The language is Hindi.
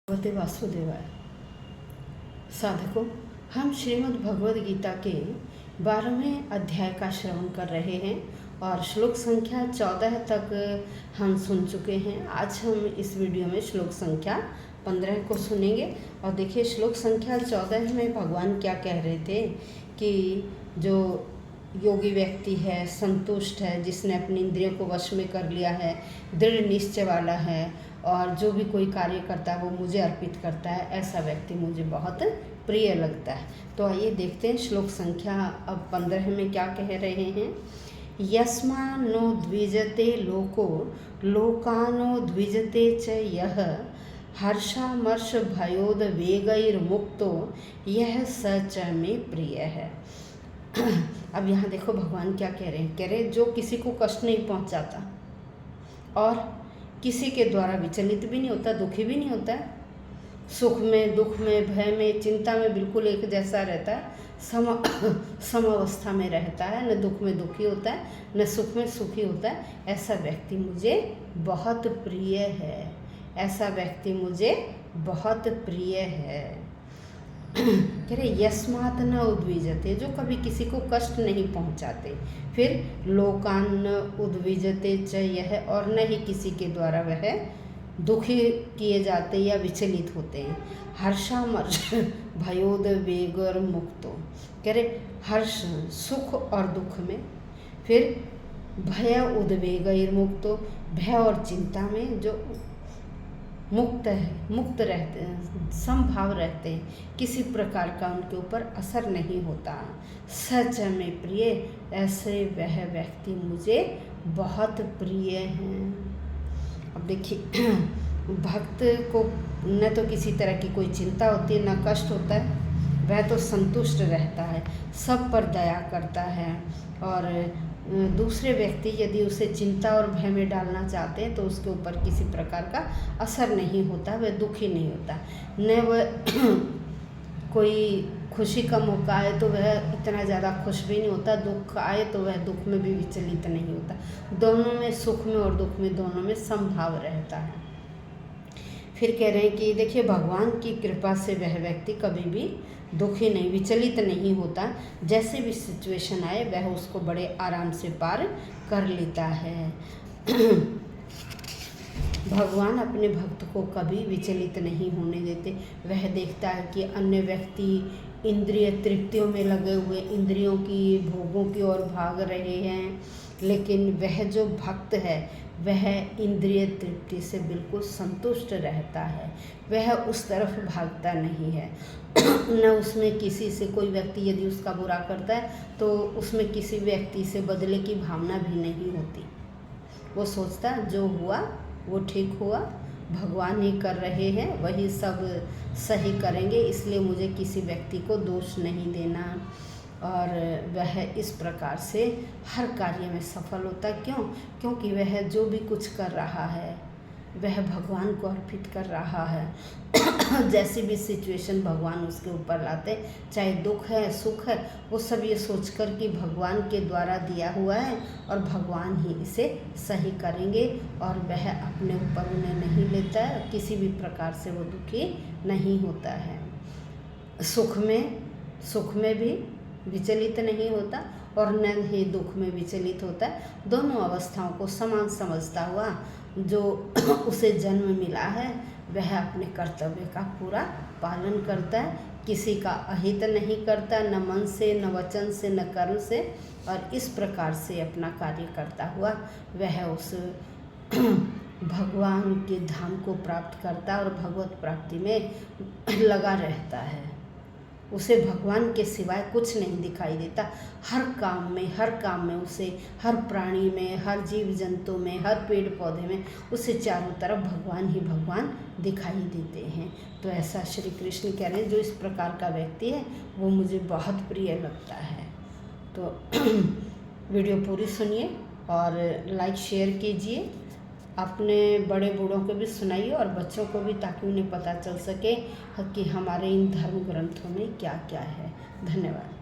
भगवते वासुदेवाय। साधकों, हम श्रीमद् भगवद गीता के 12वें अध्याय का श्रवण कर रहे हैं और श्लोक संख्या 14 तक हम सुन चुके हैं। आज हम इस वीडियो में श्लोक संख्या 15 को सुनेंगे। और देखिए, श्लोक संख्या 14 में भगवान क्या कह रहे थे कि जो योगी व्यक्ति है, संतुष्ट है, जिसने अपनी इंद्रियों को वश में कर लिया है, दृढ़ निश्चय वाला है और जो भी कोई कार्य करता है वो मुझे अर्पित करता है, ऐसा व्यक्ति मुझे बहुत प्रिय लगता है। तो आइए देखते हैं श्लोक संख्या अब 15 में क्या कह रहे हैं। यस्मा नो द्विजते लोको लोकानो द्विजते च यह हर्षामर्ष भयोद वेगैर्मुक्तो यह सच में प्रिय है। अब यहाँ देखो भगवान क्या कह रहे हैं। कह रहे जो किसी को कष्ट नहीं पहुँचाता और किसी के द्वारा विचलित भी नहीं होता, दुखी भी नहीं होता है, सुख में, दुख में, भय में, चिंता में बिल्कुल एक जैसा रहता है, समावस्था में रहता है, न दुख में दुखी होता है न सुख में सुखी होता है, ऐसा व्यक्ति मुझे बहुत प्रिय है। ऐसा व्यक्ति मुझे बहुत प्रिय है। कह रहे यस्मात् न उद्विजते, जो कभी किसी को कष्ट नहीं पहुंचाते। फिर लोकान न उद्विजते च यह, और न ही किसी के द्वारा वह दुखी किए जाते या विचलित होते हैं। हर्षामर्ष भयोद वेगर मुक्तो, कह रहे हर्ष, सुख और दुख में, फिर भय उद्वेग मुक्तो, भय और चिंता में जो मुक्त रहते हैं, समभाव रहते हैं, किसी प्रकार का उनके ऊपर असर नहीं होता। सच में प्रिय, ऐसे वह व्यक्ति मुझे बहुत प्रिय हैं। अब देखिए, भक्त को न तो किसी तरह की कोई चिंता होती है, न कष्ट होता है, वह तो संतुष्ट रहता है, सब पर दया करता है। और दूसरे व्यक्ति यदि उसे चिंता और भय में डालना चाहते हैं तो उसके ऊपर किसी प्रकार का असर नहीं होता, वह दुखी नहीं होता। न वह कोई खुशी का मौका आए तो वह इतना ज़्यादा खुश भी नहीं होता, दुख आए तो वह दुख में भी विचलित नहीं होता। दोनों में, सुख में और दुख में, दोनों में समभाव रहता है। फिर कह रहे हैं कि देखिए, भगवान की कृपा से वह व्यक्ति कभी भी दुखी नहीं, विचलित नहीं होता। जैसे भी सिचुएशन आए वह उसको बड़े आराम से पार कर लेता है। भगवान अपने भक्त को कभी विचलित नहीं होने देते। वह देखता है कि अन्य व्यक्ति इंद्रिय तृप्तियों में लगे हुए, इंद्रियों की भोगों की ओर भाग रहे हैं, लेकिन वह जो भक्त है वह इंद्रिय तृप्ति से बिल्कुल संतुष्ट रहता है। वह उस तरफ भागता नहीं है। न उसमें किसी से, कोई व्यक्ति यदि उसका बुरा करता है तो उसमें किसी व्यक्ति से बदले की भावना भी नहीं होती। वो सोचता जो हुआ वो ठीक हुआ, भगवान ही कर रहे हैं, वही सब सही करेंगे, इसलिए मुझे किसी व्यक्ति को दोष नहीं देना। और वह इस प्रकार से हर कार्य में सफल होता। क्यों? क्योंकि वह जो भी कुछ कर रहा है वह भगवान को अर्पित कर रहा है। जैसी भी सिचुएशन भगवान उसके ऊपर लाते, चाहे दुख है, सुख है, वो सब ये सोचकर कि भगवान के द्वारा दिया हुआ है और भगवान ही इसे सही करेंगे, और वह अपने ऊपर उन्हें नहीं लेता है, किसी भी प्रकार से वो दुखी नहीं होता है। सुख में भी विचलित नहीं होता और न ही दुख में विचलित होता है। दोनों अवस्थाओं को समान समझता हुआ जो उसे जन्म मिला है वह अपने कर्तव्य का पूरा पालन करता है, किसी का अहित नहीं करता, न मन से, न वचन से, न कर्म से, और इस प्रकार से अपना कार्य करता हुआ वह उस भगवान के धाम को प्राप्त करता और भगवत प्राप्ति में लगा रहता है। उसे भगवान के सिवाय कुछ नहीं दिखाई देता। हर काम में उसे, हर प्राणी में, हर जीव जंतु में, हर पेड़ पौधे में उसे चारों तरफ भगवान ही भगवान दिखाई देते हैं। तो ऐसा श्री कृष्ण कह रहे हैं, जो इस प्रकार का व्यक्ति है वो मुझे बहुत प्रिय लगता है। तो वीडियो पूरी सुनिए और लाइक शेयर कीजिए, अपने बड़े बूढ़ों को भी सुनाइए और बच्चों को भी, ताकि उन्हें पता चल सके कि हमारे इन धर्म ग्रंथों में क्या क्या है। धन्यवाद।